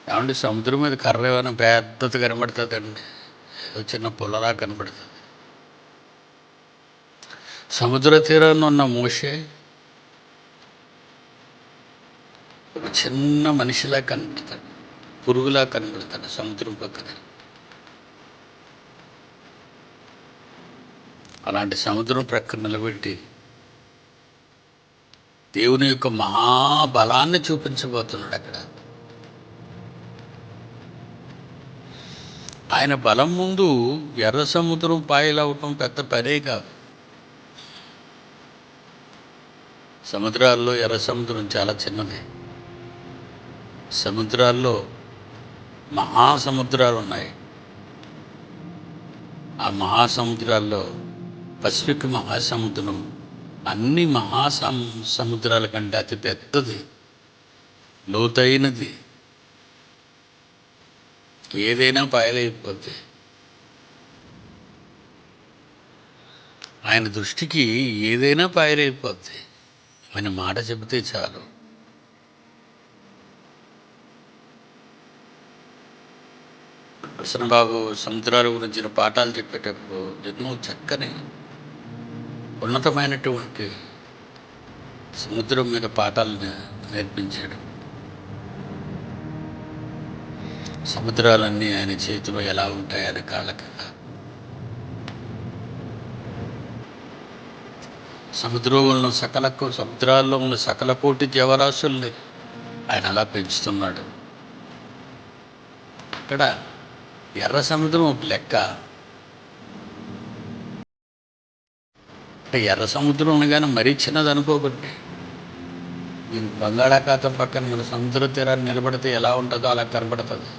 ఏమంటే సముద్రం మీద కర్ర ఏమైనా పెద్దది కనబడుతుందండి, ఏదో చిన్న పుల్లలా కనబడుతుంది. సముద్ర తీరాన్ని ఉన్న మోషే ఒక చిన్న మనిషిలా కనబడతాడు, పురుగులా కనబడతాడు సముద్రం పక్కన. అలాంటి సముద్రం ప్రక్కన నిలబెట్టి దేవుని యొక్క మహాబలాన్ని చూపించబోతున్నాడు అక్కడ. ఆయన బలం ముందు ఎర్ర సముద్రం పాయలవటం పెద్ద పనే కాదు. సముద్రాల్లో ఎర్ర సముద్రం చాలా చిన్నది. సముద్రాల్లో మహాసముద్రాలు ఉన్నాయి. ఆ మహాసముద్రాల్లో పసిఫిక్ మహాసముద్రం అన్ని సముద్రాల కంటే అతి పెద్దది, లోతైనది. ఏదైనా పాయలైపోద్ది. ఆయన దృష్టికి ఏదైనా పాయలైపోద్ది. ఆయన మాట చెబితే చాలు. కృష్ణబాబు సముద్రాల గురించిన పాఠాలు చెప్పేటప్పుడు ఎన్నో చక్కని ఉన్నతమైనటువంటి సముద్రం మీద పాఠాలను నేర్పించాడు. సముద్రాలన్నీ ఆయన చేతిలో ఎలా ఉంటాయి ఆయన కాళ్ళ కింద. సముద్రాల్లో ఉన్న సకల కోటి జీవరాశుల్ని ఆయన అలా పెంచుతున్నాడు. ఇక్కడ ఎర్ర సముద్రం ఒక లెక్క. ఎర్ర సముద్రం అనగానే మరీ చిన్నది అనుకోకండి. బంగాళాఖాతం పక్కన మన సముద్ర తీరాన్ని నిలబడితే ఎలా ఉంటుందో అలా కనబడుతుంది.